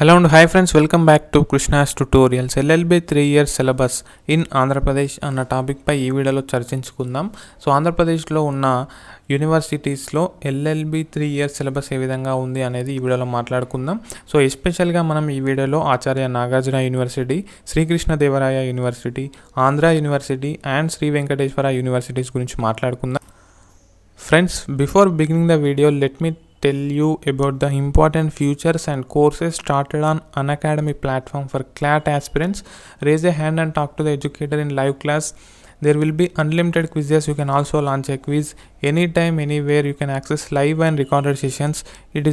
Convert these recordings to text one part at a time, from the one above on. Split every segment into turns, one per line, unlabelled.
Hello and hi friends, welcome back to Krishna's Tutorials. LLB 3-year syllabus in Andhra Pradesh అన్న topic పై ఈ వీడియోలో చర్చించుకుందాం. So ఆంధ్రప్రదేశ్లో ఉన్న యూనివర్సిటీస్లో ఎల్ఎల్బి 3-year సిలబస్ ఏ విధంగా ఉంది అనేది ఈ వీడియోలో మాట్లాడుకుందాం. సో ఎస్పెషల్గా మనం ఈ వీడియోలో Acharya Nagarjuna university, Srikrishnadevaraya university, Andhra university and Sri Venkateswara universities గురించి మాట్లాడుకుందాం. Friends, before beginning the video, let me tell you about the important features and courses started on Unacademy platform for CLAT aspirants. Raise a hand and talk to the educator in live class. There will be unlimited quizzes. You can also launch a quiz anytime, anywhere. You can access live and recorded sessions. It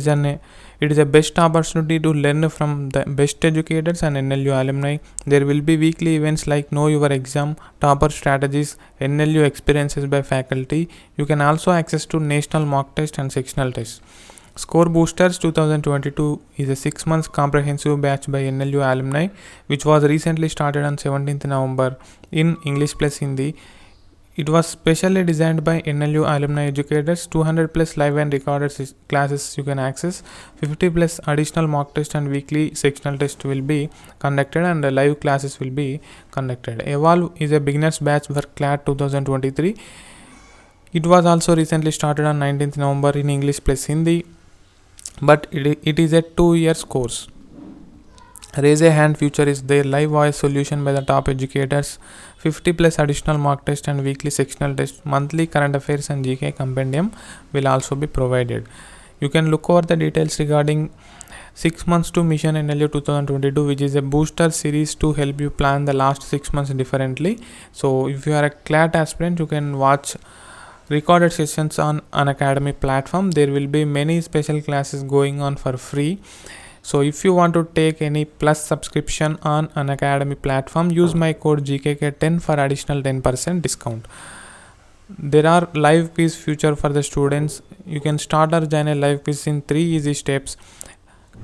is a best opportunity to learn from the best educators and NLU alumni. There will be weekly events like Know Your Exam, Topper Strategies, NLU Experiences by faculty. You can also access to national mock test and sectional test. Score Boosters 2022 is a 6-month comprehensive batch by NLU alumni, which was recently started on 17th November in English plus Hindi. It was specially designed by NLU alumni educators. 200 plus live and recorded classes you can access. 50 plus additional mock test and weekly sectional test will be conducted, and live classes will be conducted. Evolve is a beginners batch for CLAT 2023. It was also recently started on 19th November in English plus Hindi, but it is a 2-year course. Raise a hand feature is there. Live voice solution by the top educators. 50 plus additional mock test and weekly sectional test. Monthly current affairs and GK compendium will also be provided. You can look over the details regarding 6 months to Mission NLU 2022, which is a booster series to help you plan the last 6 months differently. So if you are a CLAT aspirant, you can watch recorded sessions on Unacademy platform. There will be many special classes going on for free. So if you want to take any plus subscription on Unacademy platform, use my code GKK10 for additional 10% discount. There are live quiz feature for the students. You can start or join a live quiz in 3 easy steps.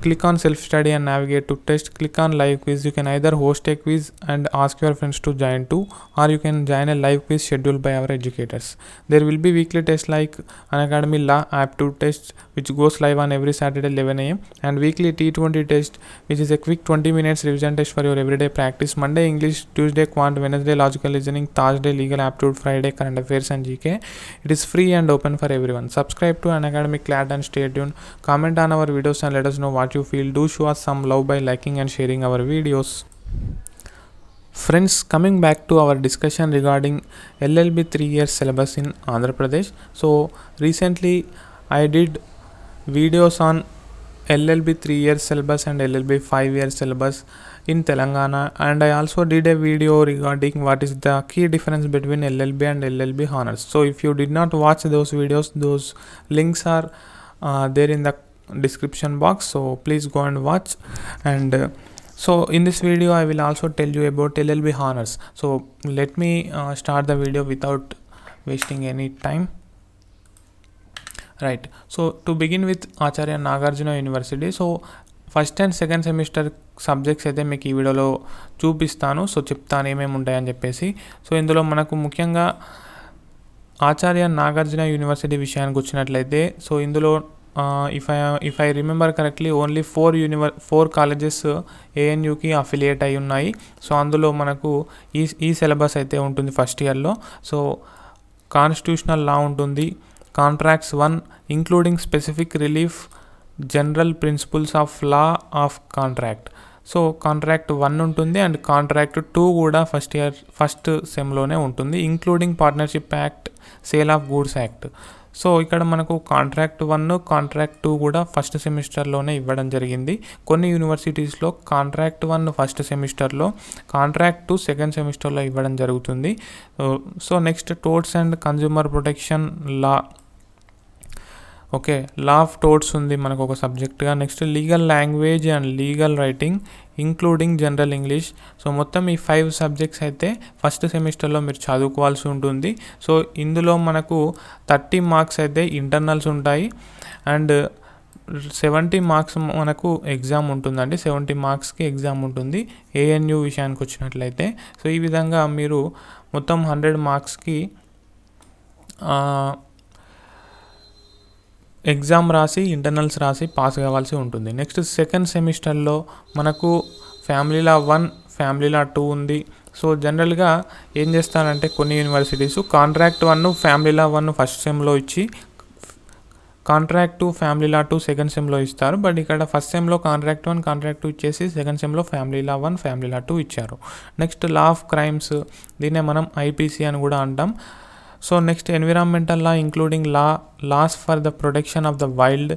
Click on self-study and navigate to test. Click on live quiz. You can either host a quiz and ask your friends to join too, or you can join a live quiz scheduled by our educators. There will be weekly tests like Unacademy Law Aptitude test, which goes live on every Saturday 11 am, and weekly T20 test, which is a quick 20 minutes revision test for your everyday practice. Monday English, Tuesday Quant, Wednesday Logical Listening, Thursday Legal Aptitude, Friday Current Affairs and GK. It is free and open for everyone. Subscribe to Unacademy CLAT and stay tuned. Comment on our videos and let us know what you feel. Do show us some love by liking and sharing our videos. Friends, coming back to our discussion regarding LLB 3-year syllabus in Andhra Pradesh. So recently I did videos on LLB 3-year syllabus and LLB 5-year syllabus in Telangana, and I also did a video regarding what is the key difference between LLB and LLB honors. So if you did not watch those videos, those links are there in the description box, so please go and watch. And so in this video I will also tell you about LLB honors. So let me start the video without wasting any time. Right, so to begin with Acharya Nagarjuna University. So first and second semester subjects అయితే మీకు ఈ వీడియోలో చూపిస్తాను. So చెప్తాను ఏమేమి ఉంటాయని చెప్పేసి. So ఇందులో మనకు ముఖ్యంగా ఆచార్య నాగార్జున యూనివర్సిటీ విషయానికి వచ్చినట్లయితే, సో ఇందులో if I remember correctly, only 4 colleges ANUకి అఫిలియేట్ అయి ఉన్నాయి. సో అందులో మనకు ఈ సిలబస్ అయితే ఉంటుంది ఫస్ట్ ఇయర్లో. సో కాన్స్టిట్యూషనల్ లా ఉంటుంది, contracts 1 including specific relief, general principles of law of contract. So contract 1 ఉంటుంది అండ్ కాంట్రాక్ట్ 2 కూడా ఫస్ట్ సెమ్లోనే ఉంటుంది, including partnership act, sale of goods act. So ఇక్కడ మనకు కాంట్రాక్ట్ 1, కాంట్రాక్ట్ 2 కూడా ఫస్ట్ సెమిస్టర్లోనే ఇవ్వడం జరిగింది. కొన్ని యూనివర్సిటీస్లో కాంట్రాక్ట్ 1 ఫస్ట్ సెమిస్టర్లో, కాంట్రాక్ట్ 2 సెకండ్ సెమిస్టర్లో ఇవ్వడం జరుగుతుంది. So next torts and consumer protection law. Okay, law of torts ఉంది మనకు ఒక సబ్జెక్ట్గా. Next legal language and legal writing including general English. So మొత్తం ఈ 5 సబ్జెక్ట్స్ అయితే ఫస్ట్ సెమిస్టర్లో మీరు చదువుకోవాల్సి ఉంటుంది. సో ఇందులో మనకు 30 మార్క్స్ అయితే ఇంటర్నల్స్ ఉంటాయి అండ్ 70 మార్క్స్ మనకు ఎగ్జామ్ ఉంటుందండి. 70 మార్క్స్కి ఎగ్జామ్ ఉంటుంది ANU విషయానికి వచ్చినట్లయితే. సో ఈ విధంగా మీరు మొత్తం 100 మార్క్స్కి ఎగ్జామ్ రాసి ఇంటర్నల్స్ రాసి పాస్ కావాల్సి ఉంటుంది. నెక్స్ట్ సెకండ్ సెమిస్టర్లో మనకు ఫ్యామిలీ లా 1, ఫ్యామిలీ లా 2 ఉంది. సో జనరల్గా ఏం చేస్తారంటే కొన్ని universities contract 1, family law 1 first సెమ్లో ఇచ్చి కాంట్రాక్ట్ 2, ఫ్యామిలీ లా 2 సెకండ్ సెమ్లో ఇస్తారు. బట్ ఇక్కడ ఫస్ట్ సెమ్లో కాంట్రాక్ట్ 1, కాంట్రాక్ట్ 2 ఇచ్చేసి second సెమ్లో family law 1, family law 2 ఇచ్చారు. నెక్స్ట్ లా ఆఫ్ క్రైమ్స్, దీన్నే మనం ఐపీసీ అని కూడా అంటాం. So next environmental law including laws for the protection of the wild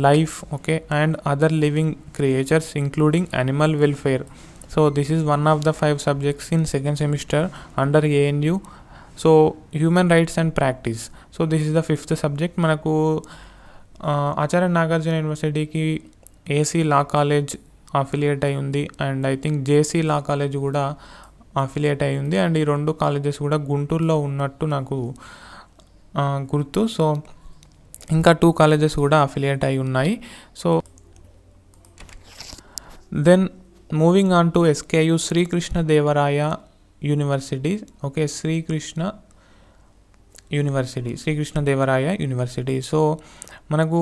life, okay, and other living creatures including animal welfare. So this is one of the 5 subjects in second semester under ANU. So human rights and practice. So this is the 5th subject. మనకు ఆచార్య నాగార్జున యూనివర్సిటీకి AC law college affiliate అయి ఉంది, and I think JC law college కూడా affiliate అయి ఉంది. And ఈ 2 colleges కూడా గుంటూరులో ఉన్నట్టు నాకు గుర్తు. సో ఇంకా 2 కాలేజెస్ కూడా అఫిలియేట్ అయి ఉన్నాయి. So then moving on to SKU Srikrishna Devaraya university, okay, Srikrishna Devaraya university. So మనకు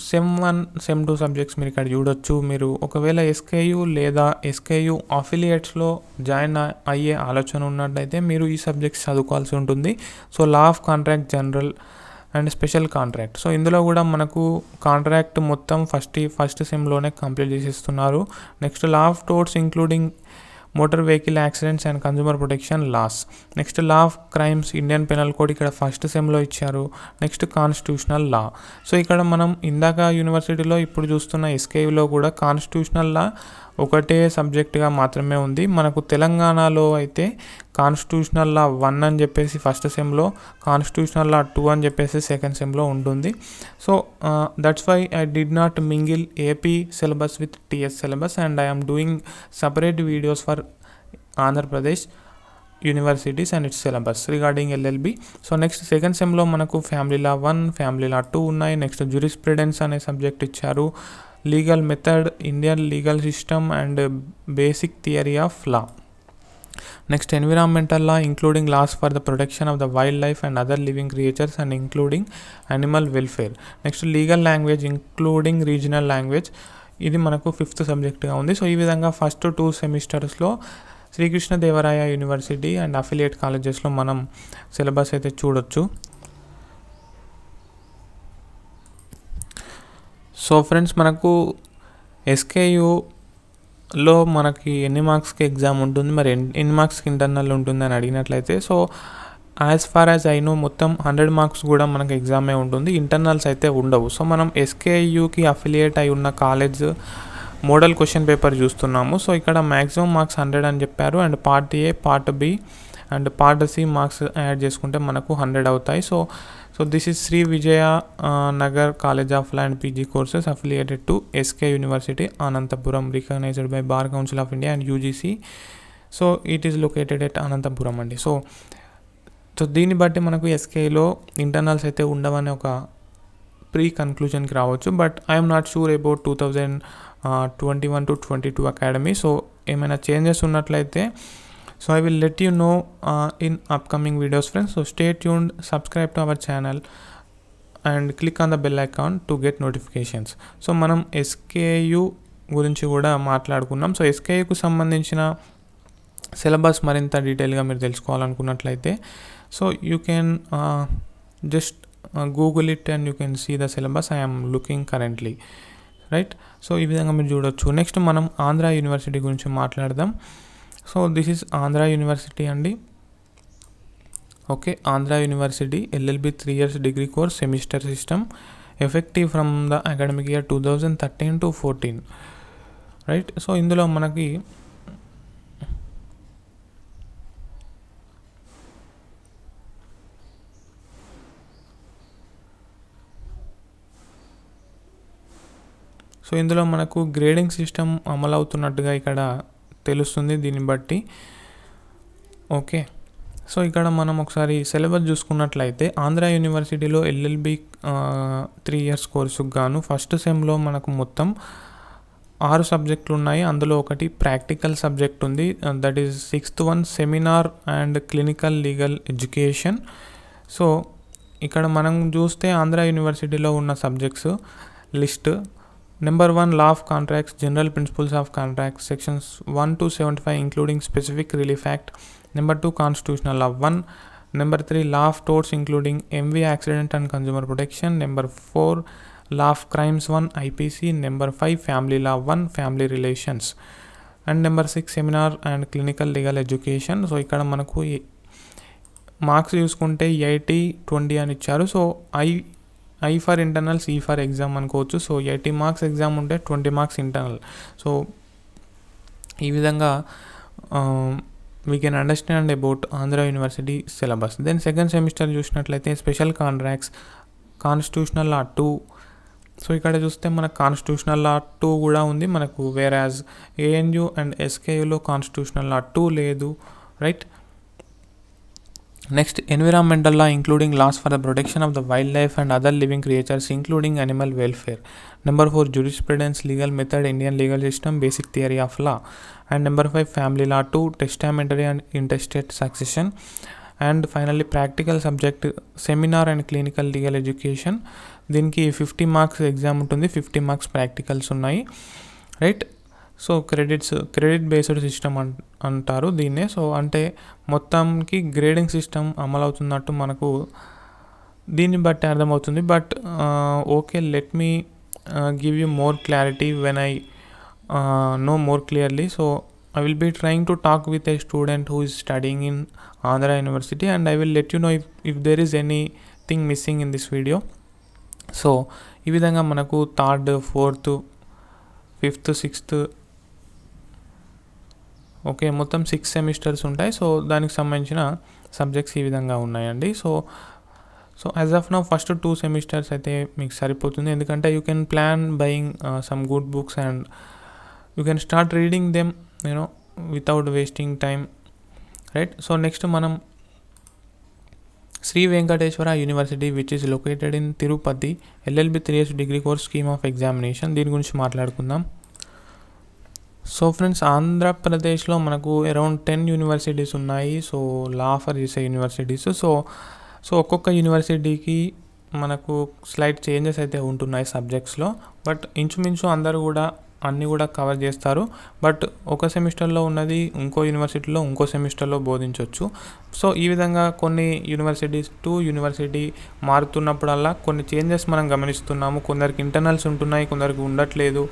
సెమ్ 1, సెమ్ 2 సబ్జెక్ట్స్ మీరు ఇక్కడ చూడొచ్చు. మీరు ఒకవేళ SKU లేదా SKU అఫిలియేట్స్లో జాయిన్ అయ్యే ఆలోచన ఉన్నట్టయితే మీరు ఈ సబ్జెక్ట్స్ చదువుకోవాల్సి ఉంటుంది. So law of contract general and special contract. So ఇందులో కూడా మనకు కాంట్రాక్ట్ మొత్తం ఫస్ట్ సెమ్లోనే కంప్లీట్ చేసేస్తున్నారు. Next law of torts including motor vehicle accidents and consumer protection laws. Next law of crimes, Indian penal code ఇక్కడ first సెమ్లో ఇచ్చారు. Next constitutional law. So ఇక్కడ మనం ఇందాక యూనివర్సిటీలో ఇప్పుడు చూస్తున్న SKUలో కూడా కాన్స్టిట్యూషనల్ లా ఒకటే సబ్జెక్టుగా మాత్రమే ఉంది. మనకు తెలంగాణలో అయితే కాన్స్టిట్యూషనల్ లా 1 అని చెప్పేసి ఫస్ట్ సెమ్లో, కాన్స్టిట్యూషనల్ లా 2 అని చెప్పేసి సెకండ్ సెమ్లో ఉంటుంది. So that's why I did not mingle AP syllabus with TS syllabus, and I'm doing separate videos for Andhra Pradesh universities and its syllabus regarding LLB. So next second సెమ్లో మనకు family law 1, family law 2 ఉన్నాయి. Next jurisprudence అనే subject ఇచ్చారు, legal method, Indian legal system and basic theory of law. Next environmental law including laws for the protection of the wildlife and other living creatures and including animal welfare. Next legal language including regional language, ఇది మనకు 5th సబ్జెక్ట్గా ఉంది. So ఈ విధంగా first 2 సెమిస్టర్స్లో Srikrishna Devaraya university and affiliate కాలేజెస్లో మనం syllabus అయితే చూడొచ్చు. సో ఫ్రెండ్స్, మనకు SKUలో మనకి ఎన్ని మార్క్స్కి ఎగ్జామ్ ఉంటుంది, మరి ఎన్ని మార్క్స్కి ఇంటర్నల్ ఉంటుంది అని అడిగినట్లయితే, so as far as I know మొత్తం 100 మార్క్స్ కూడా మనకు ఎగ్జామే ఉంటుంది, ఇంటర్నల్స్ అయితే ఉండవు. సో మనం SKUకి అఫిలియేట్ అయి ఉన్న కాలేజ్ మోడల్ క్వశ్చన్ పేపర్ చూస్తున్నాము. సో ఇక్కడ మ్యాక్సిమం మార్క్స్ 100 అని చెప్పారు, and part A, part B and part C marks add చేసుకుంటే మనకు 100 అవుతాయి. So this is Sri Vijaya Nagar college of law and PG courses affiliated to SK university Anantapur, recognised by bar council of India and UGC. So it is located at Anantapur అండి. సో దీన్ని బట్టి మనకు SKలో internals అయితే ఉండవని ఒక ప్రీ కన్క్లూజన్కి రావచ్చు. But I'm not sure about 2021 to 22 academy. So ఏమైనా చేంజెస్ ఉన్నట్లయితే so I will let you know in upcoming videos, friends. So stay tuned, subscribe to our channel and click on the bell icon to get notifications. So మనం SKU గురించి కూడా మాట్లాడుకున్నాం. So SKUకు సంబంధించిన syllabus మరింత డీటెయిల్గా మీరు తెలుసుకోవాలనుకున్నట్లయితే so you can just Google it and you can see the syllabus I am looking currently, right. So ఈ విధంగా మీరు చూడొచ్చు. నెక్స్ట్ మనం ఆంధ్ర యూనివర్సిటీ గురించి మాట్లాడదాం. So this is Andhra university అండి. Okay, Andhra university LLB 3 years degree course semester system effective from the academic year 2013 to 14, right. So ఇందులో మనకి గ్రేడింగ్ సిస్టమ్ అమలవుతున్నట్టుగా ఇక్కడ తెలుస్తుంది దీన్ని బట్టి. ఓకే, సో ఇక్కడ మనం ఒకసారి సిలబస్ చూసుకున్నట్లయితే ఆంధ్ర యూనివర్సిటీలో LLB 3 years కోర్సుకు గాను ఫస్ట్ సెమ్లో మనకు మొత్తం 6 సబ్జెక్టులు ఉన్నాయి. అందులో ఒకటి ప్రాక్టికల్ సబ్జెక్ట్ ఉంది, that is 6th one seminar and clinical legal education. So ఇక్కడ మనం చూస్తే ఆంధ్ర యూనివర్సిటీలో ఉన్న subjects list. Number 1 law of contracts, general principles of contracts, sections 1 to 75 including specific relief act. Number 2 constitutional law 1. Number 3 law of torts including MV accident and consumer protection. Number 4 law of crimes 1 IPC. Number 5 family law 1 family relations. And number 6 seminar and clinical legal education. So ఇక్కడ మనకు marks చూసుకుంటే 80-20 అని ఇచ్చారు. So I for internals, E for exam అనుకోవచ్చు. So 80 marks exam ఉంటే 20 marks internal. So ఈ విధంగా we can understand about Andhra university syllabus. Then second semester చూసినట్లయితే special contracts, constitutional law 2. So ఇక్కడ చూస్తే మనకు కాన్స్టిట్యూషనల్ లా 2 కూడా ఉంది మనకు, వేరాజ్ ఏఎన్యూ అండ్ ఎస్కేయూలో కాన్స్టిట్యూషనల్ లా 2 లేదు, right. Next environmental law including laws for the protection of the wildlife and other living creatures including animal welfare. Number 4 jurisprudence, legal method, Indian legal system, basic theory of law. And number 5 family law 2, testamentary and intestate succession. And finally practical subject seminar and clinical legal education. దీనికి 50 marks exam ఉంటుంది, 50 marks practicals ఉన్నాయి, right. So credit based system అంటారు దీన్నే. So అంటే మొత్తంకి grading system అమలు అవుతున్నట్టు మనకు దీన్ని బట్టి అర్థమవుతుంది. But okay, let me give you more clarity when I know more clearly. So I will be trying to talk with a student who is studying in Andhra University and I will let you know if there is anything missing in this video. So ఈ విధంగా మనకు 3rd, 4th, 5th, 6th okay మొత్తం 6 semesters ఉంటాయి. So దానికి సంబంధించిన subjects ఈ విధంగా ఉన్నాయండి. So as of now first 2 semesters అయితే మీకు సరిపోతుంది, ఎందుకంటే you can plan buying some good books and you can start reading them without wasting time, right. So next మనం Sri Venkateswara university which is located in Tirupati, LLB 3 years degree course, scheme of examination, దీని గురించి మాట్లాడుకుందాం. So friends, ఆంధ్రప్రదేశ్లో మనకు around 10 universities ఉన్నాయి. So law offer చేసే universities. So ఒక్కొక్క యూనివర్సిటీకి మనకు స్లైట్ చేంజెస్ అయితే ఉంటున్నాయి సబ్జెక్ట్స్లో, బట్ ఇంచుమించు అందరూ కూడా అన్నీ కూడా కవర్ చేస్తారు. బట్ ఒక సెమిస్టర్లో ఉన్నది ఇంకో యూనివర్సిటీలో ఇంకో సెమిస్టర్లో బోధించవచ్చు. సో ఈ విధంగా కొన్ని యూనివర్సిటీస్ టు యూనివర్సిటీ మారుతున్నప్పుడల్లా కొన్ని చేంజెస్ మనం గమనిస్తున్నాము. కొందరికి ఇంటర్నల్స్ ఉంటున్నాయి, కొందరికి ఉండట్లేదు,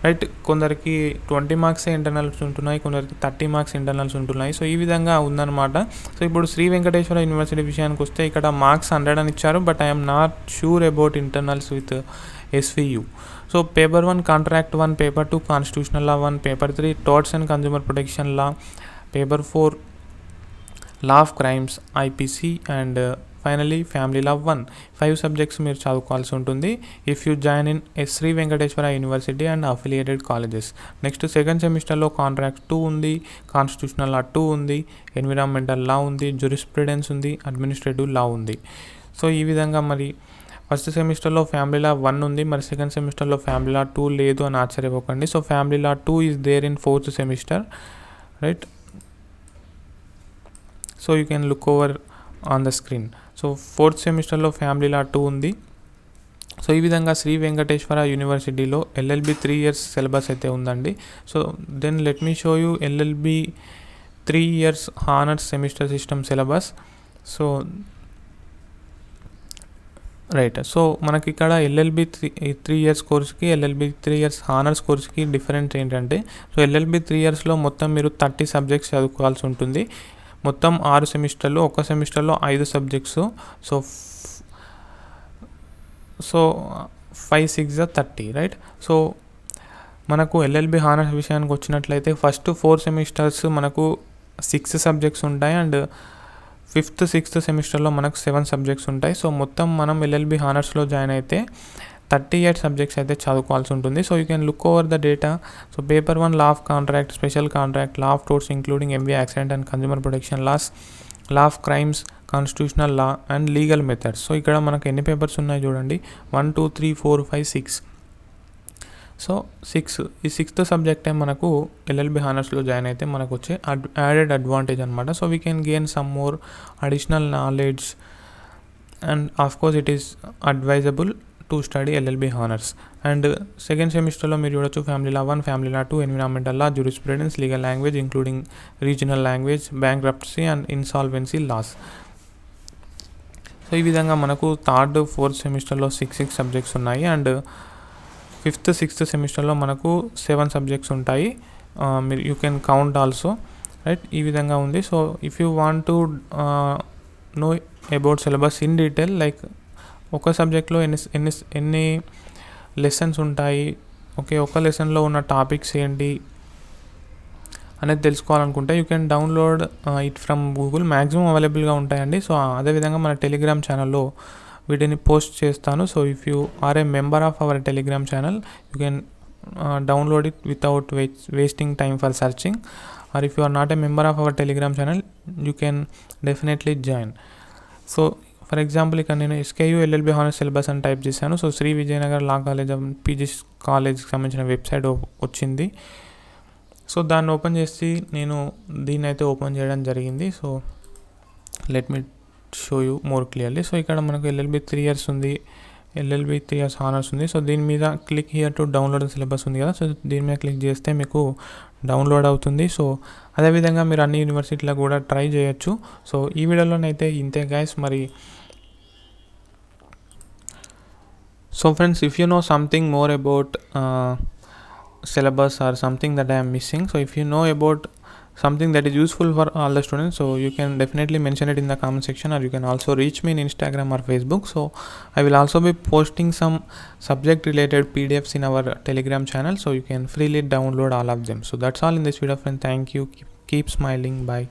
రైట్. కొందరికి 20 మార్క్సే ఇంటర్నల్స్ ఉంటున్నాయి, కొందరికి 30 మార్క్స్ ఇంటర్నల్స్ ఉంటున్నాయి. సో ఈ విధంగా ఉందన్నమాట. సో ఇప్పుడు శ్రీ వెంకటేశ్వర యూనివర్సిటీ విషయానికి వస్తే ఇక్కడ మార్క్స్ 100 అని ఇచ్చారు, but I'm not sure about internals with SVU. So paper 1 contract 1, paper 2 constitutional law 1, paper 3 torts and consumer protection law, paper 4 law of crimes IPC and finally family law 1. 5 subjects మీరు చదువుకోవాల్సి ఉంటుంది if you join in Sri Venkateswara university and affiliated colleges. Next second సెమిస్టర్లో contract 2 ఉంది, constitutional law 2 ఉంది, environmental లా ఉంది, jurisprudence ఉంది, administrative లా ఉంది. So ఈ విధంగా మరి ఫస్ట్ సెమిస్టర్లో ఫ్యామిలీ లా 1 ఉంది, మరి సెకండ్ సెమిస్టర్లో ఫ్యామిలీ లా 2 లేదు అని ఆశ్చర్యపోకండి. So family law 2 is there in 4th semester, right. So you can look over on the screen. So 4th సెమిస్టర్లో ఫ్యామిలీ లా 2 ఉంది. సో ఈ విధంగా శ్రీ వెంకటేశ్వర యూనివర్సిటీలో ఎల్ఎల్బి 3 years సిలబస్ అయితే ఉందండి. So then let me show you LLB 3 years honours semester system syllabus. So right. So మనకి ఇక్కడ LLB 3 years కోర్స్కి ఎల్ఎల్బి 3 years హానర్స్ కోర్స్కి డిఫరెన్స్ ఏంటంటే, సో ఎల్ఎల్బి 3 yearsలో మొత్తం మీరు 30 సబ్జెక్ట్స్ చదువుకోవాల్సి ఉంటుంది. మొత్తం 6 సెమిస్టర్లు, ఒక సెమిస్టర్లో 5 సబ్జెక్ట్స్. So 5 6 30, right. సో మనకు ఎల్ఎల్బి హానర్స్ విషయానికి వచ్చినట్లయితే ఫస్ట్ 4 semesters మనకు 6 సబ్జెక్ట్స్ ఉంటాయి అండ్ 5th 6th సెమిస్టర్లో మనకు 7 సబ్జెక్ట్స్ ఉంటాయి. సో మొత్తం మనం ఎల్ఎల్బి హానర్స్లో జాయిన్ అయితే 38 సబ్జెక్ట్స్ అయితే చదువుకోవాల్సి ఉంటుంది. So you can look over the data. So paper 1 law of contract, special contract, law of torts including MV accident and consumer protection laws, law of crimes, constitutional law and legal methods. So ఇక్కడ మనకు ఎన్ని papers ఉన్నాయి చూడండి, 1 2 3 4 5 6. So 6 ఈ 6th సబ్జెక్టే మనకు LLB హానర్స్లో join అయితే మనకు వచ్చే యాడెడ్ అడ్వాంటేజ్ అనమాట. So we can gain some more additional knowledge and of course it is advisable to study LLB honors. And second సెమిస్టర్లో మీరు చూడొచ్చు family law 1, family law 2, environmental law, jurisprudence, legal language including regional language, bankruptcy and insolvency laws. So ఈ విధంగా మనకు third, fourth సెమిస్టర్లో 6 subjects ఉన్నాయి. And fifth, sixth సెమిస్టర్లో మనకు 7 సబ్జెక్ట్స్ ఉంటాయి. మీరు you can count also, right? ఈ విధంగా ఉంది. So if you want to know about syllabus in detail, like ఒక సబ్జెక్ట్లో ఎన్ని లెసన్స్ ఉంటాయి, ఓకే, ఒక లెసన్లో ఉన్న టాపిక్స్ ఏంటి అనేది తెలుసుకోవాలనుకుంటే you can download it from Google. Maximum అవైలబుల్గా ఉంటాయండి. సో అదేవిధంగా మన టెలిగ్రామ్ ఛానల్లో వీటిని పోస్ట్ చేస్తాను. So if you are a member of our Telegram channel you can download it without wasting time for searching, or if you are not a member of our telegram channel you can definitely join. So for example ఇక్కడ నేను SKU LLB honours syllabus అని type చేశాను. So Sri Vijayanagar law college PG కాలేజ్కి సంబంధించిన website వచ్చింది. So దాన్ని open చేసి నేను దీన్ని అయితే ఓపెన్ చేయడం జరిగింది. So let me show you more clearly. So ఇక్కడ మనకు LLB 3 years ఉంది, LLB 3 years హానర్స్ ఉంది. సో దీని మీద click here to download syllabus ఉంది కదా. సో దీని మీద క్లిక్ చేస్తే మీకు డౌన్లోడ్ అవుతుంది. సో అదేవిధంగా మీరు అన్ని యూనివర్సిటీలో కూడా ట్రై చేయొచ్చు. సో ఈ వీడియోలోనైతే ఇంతే గైస్. మరి so friends, if you know something more about syllabus or something that I am missing, so if you know about something that is useful for all the students, so you can definitely mention it in the comment section, or you can also reach me in Instagram or Facebook. So I will also be posting some subject related PDFs in our Telegram channel, so you can freely download all of them. So that's all in this video, friend. Thank you. Keep smiling. Bye.